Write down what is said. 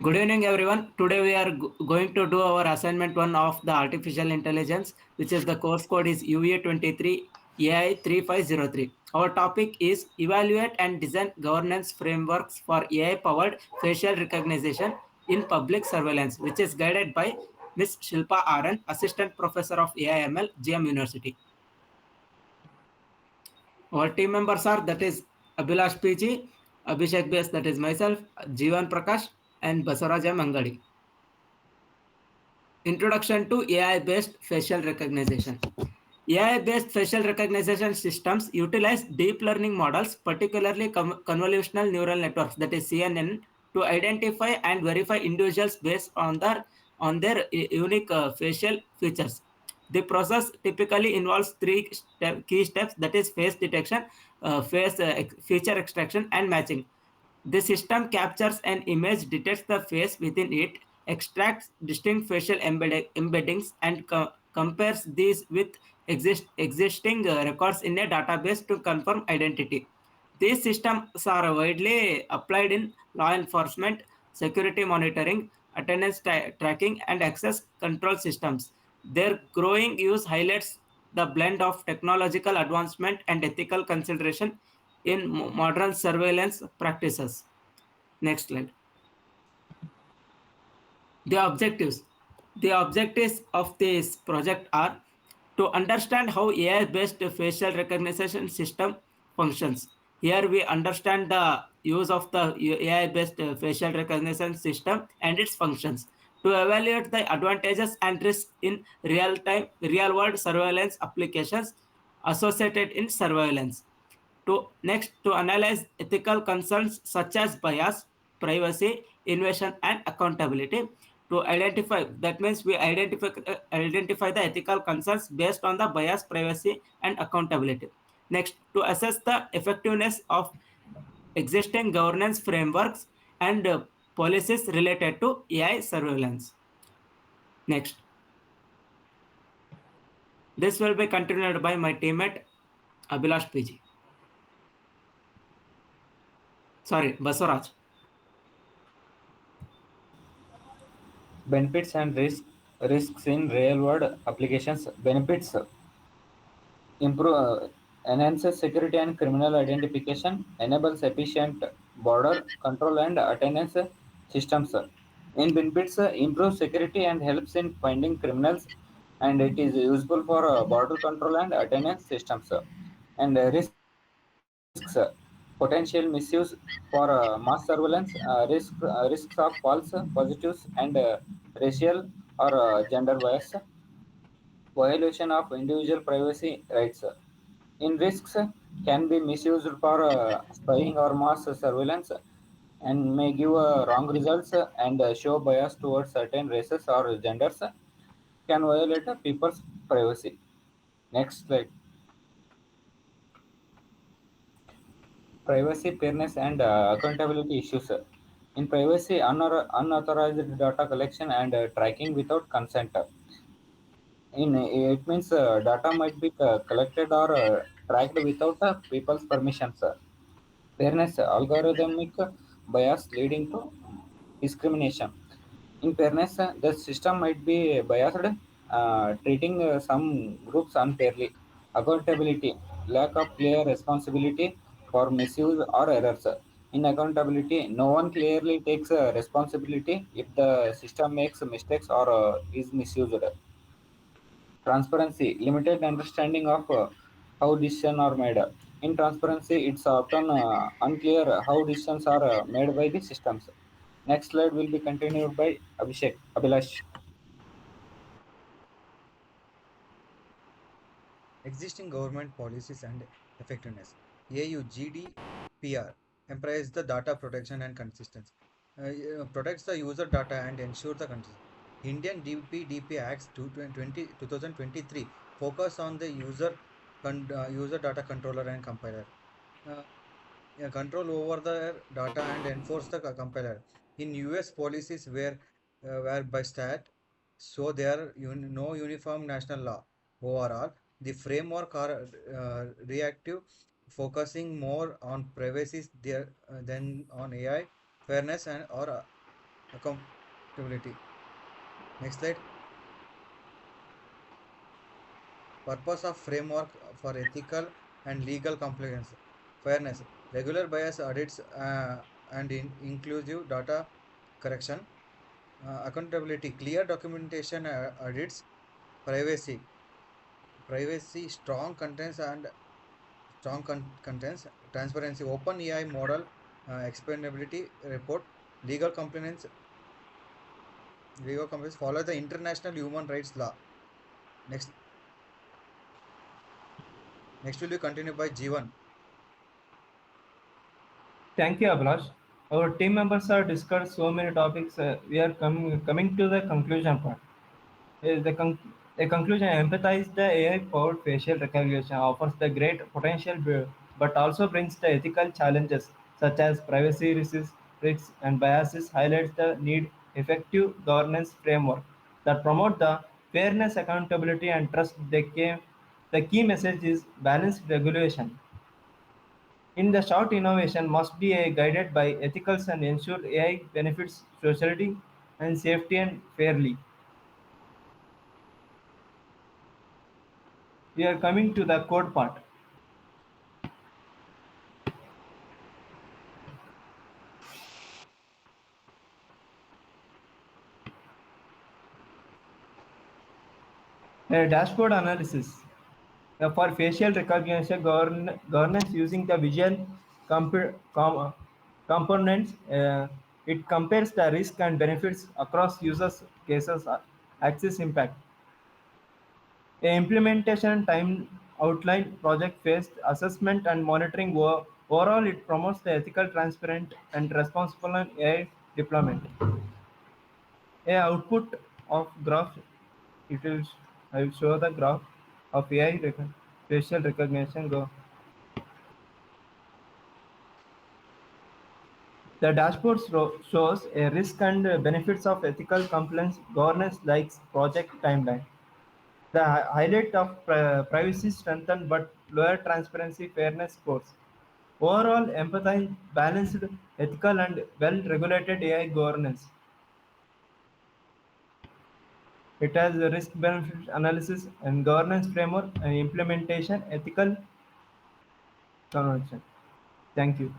Good evening, everyone. Today we are going to do our assignment 1 of the artificial intelligence, which is the course code is UA23 AI 3503. Our topic is evaluate and design governance frameworks for AI powered facial recognition in public surveillance, which is guided by Ms. Shilpa Aran, Assistant Professor of AIML, GM University. Our team members are that is Abhilash PG, Abhishek Bes, that is myself, Jivan Prakash, and Basaraja Mangadi. Introduction to AI-based facial recognition. AI-based facial recognition systems utilize deep learning models, particularly convolutional neural networks, that is CNN, to identify and verify individuals based on their unique facial features. The process typically involves three key steps, that is face detection, feature extraction, and matching. The system captures an image, detects the face within it, extracts distinct facial embeddings, and compares these with existing records in a database to confirm identity. These systems are widely applied in law enforcement, security monitoring, attendance tracking, and access control systems. Their growing use highlights the blend of technological advancement and ethical consideration in modern surveillance practices. Next slide. The objectives. The objectives of this project are to understand how AI-based facial recognition system functions. Here we understand the use of the AI-based facial recognition system and its functions. To evaluate the advantages and risks in real-time, real-world surveillance applications associated in surveillance. To analyze ethical concerns such as bias, privacy, invasion, and accountability. To identify, that means we identify the ethical concerns based on the bias, privacy, and accountability. Next, to assess the effectiveness of existing governance frameworks and policies related to AI surveillance. Next, this will be continued by my teammate Abhilash PG. Sorry, Basaraj. Benefits and risks in real world applications. Benefits: improve enhances security and criminal identification, enables efficient border control and attendance systems. In benefits, improves security and helps in finding criminals, and it is useful for border control and attendance systems. And risks: potential misuse for mass surveillance, risks of false positives and racial or gender bias, violation of individual privacy rights. In risks, can be misused for spying or mass surveillance and may give wrong results and show bias towards certain races or genders, can violate people's privacy. Next slide. Privacy, fairness, and accountability issues. In privacy, unauthorized data collection and tracking without consent. It means data might be collected or tracked without people's permissions. Fairness, algorithmic bias leading to discrimination. In fairness, the system might be biased, treating some groups unfairly. Accountability, lack of clear responsibility for misuse or errors. In accountability, no one clearly takes responsibility if the system makes mistakes or is misused. Transparency, limited understanding of how decisions are made. In transparency, it's often unclear how decisions are made by the systems. Next slide will be continued by Abhilash. Existing government policies and effectiveness. AU GDPR emphasizes the data protection and consistency. Protects the user data and ensure the consistency. Indian DPDP Acts 2023 focus on the user data controller and compiler. Uh, Control over the data and enforce the compiler. In US policies where by stat, so there no uniform national law. Overall, the framework are reactive, focusing more on privacy there than on AI fairness and or Accountability. Next slide. Purpose of framework for ethical and legal compliance. Fairness. Regular bias audits and inclusive data correction. Accountability. Clear documentation audits. Privacy. Privacy. Strong contents. Transparency. Open AI model. Explainability report. Legal compliance. Legal compliance. Follow the international human rights law. Next. Next will be continued by Jivan. Thank you, Abhilash. Our team members have discussed so many topics. We are coming to the conclusion part. The conclusion emphasizes the AI-powered facial recognition offers the great potential, but also brings the ethical challenges such as privacy risks and biases. Highlights the need effective governance framework that promote the fairness, accountability, and trust. The key message is balanced regulation in the short, innovation must be guided by ethicals and ensure AI benefits society and safety and fairly. We are coming to the code part. A dashboard analysis for facial recognition governance using the visual components. It compares the risk and benefits across users cases, access impact. A implementation time outline, project phase, assessment and monitoring. Overall, it promotes the ethical, transparent, and responsible AI deployment. A output of graph. It will. I will show the graph of AI facial recognition. The dashboard shows a risk and benefits of ethical compliance governance like project timeline. The highlight of privacy strengthened but lower transparency fairness scores. Overall, empathize balanced, ethical, and well-regulated AI governance. It has a risk-benefit analysis and governance framework and implementation ethical convention. Thank you.